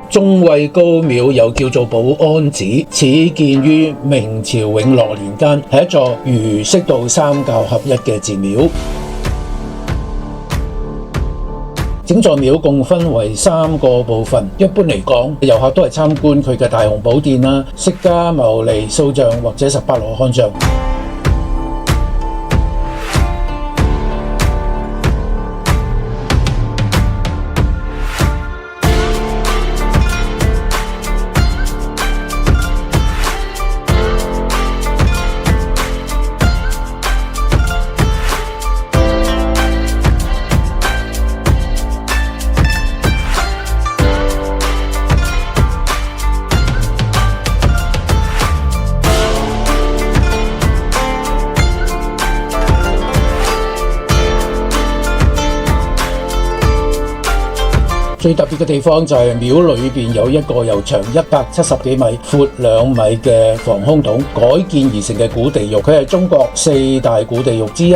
中衛高廟又叫做寶安寺，始建於明朝永樂年間，係一座儒釋道三教合一嘅寺廟。整座廟共分為3個部分，一般嚟講，遊客都係參觀佢嘅大雄寶殿啦、釋迦牟尼塑像或者18羅漢像。最特別嘅地方就係廟裏邊有一個由長170幾米、闊2米嘅防空洞，改建而成嘅古地獄，佢係中國4大古地獄之一。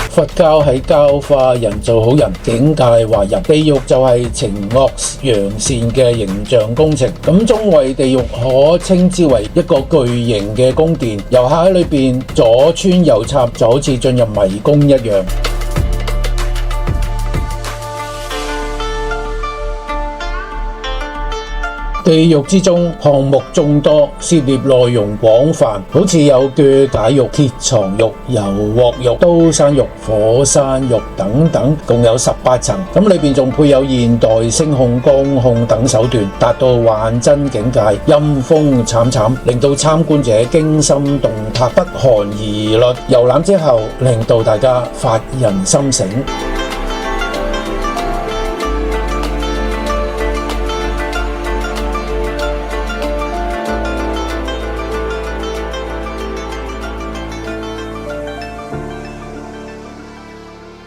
佛教係教化人做好人，境界壞人；地獄就係懲惡揚善嘅形象工程。咁中衛地獄可稱之為一個巨型嘅宮殿，遊客喺裏邊左穿右插，就好似進入迷宮一樣。地獄之中項目眾多，涉獵內容廣泛，好似有鋸解獄、鐵床獄、油鑊獄、刀山獄、火山獄等等，共有18層。咁裏邊仲配有現代聲控、光控等手段，達到幻真境界，陰風慘慘，令到參觀者驚心動魄、不寒而慄。遊覽之後，令到大家發人心醒。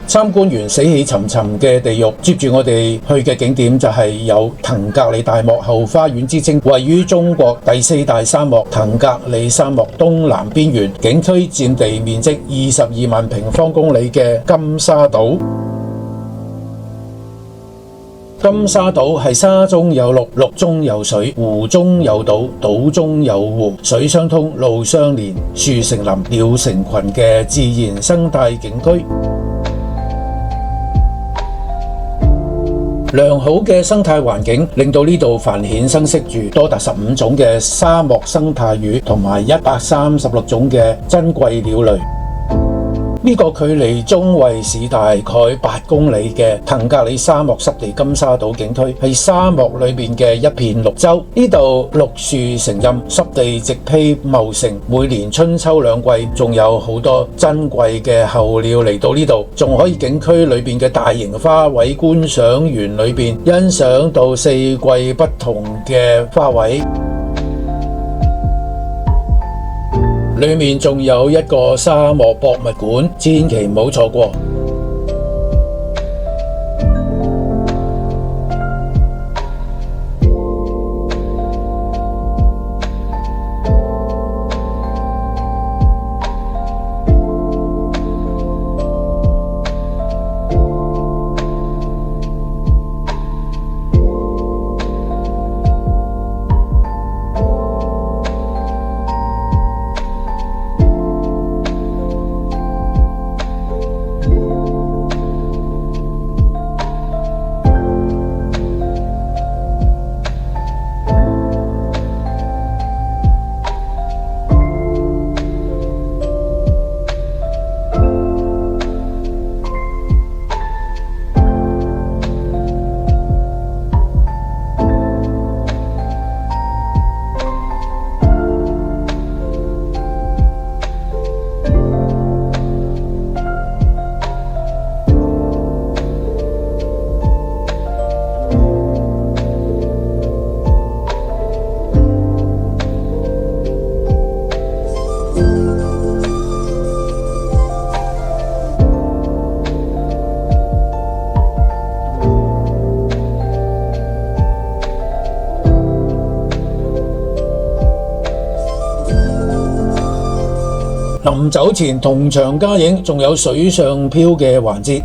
參觀完死氣沉沉嘅地獄，接住我哋去嘅景點就係有騰格里大漠後花園之稱，位於中國第4大沙漠騰格里沙漠東南邊緣，景區佔地面積22萬平方公里嘅金沙島。金沙島係沙中有陸，陸中有水，湖中有島，島中有湖，水相通，路相連，樹成林，鳥成群嘅自然生態景區。良好嘅生態環境令到呢度繁衍生息住多達15種嘅沙漠生態魚同埋136種嘅珍貴鳥類。呢個距離中衛市大概8公里嘅騰格里沙漠濕地金沙島景區，係沙漠裏面嘅一片綠洲。呢度綠樹成蔭，濕地植被茂盛，每年春秋兩季仲有好多珍貴嘅候鳥嚟到呢度，仲可以景區裏面嘅大型花卉觀賞園裏面欣賞到4季不同嘅花卉。裏面仲有一個沙漠博物館，千祈唔好錯過。臨走前同場加映，仲有水上漂嘅環節。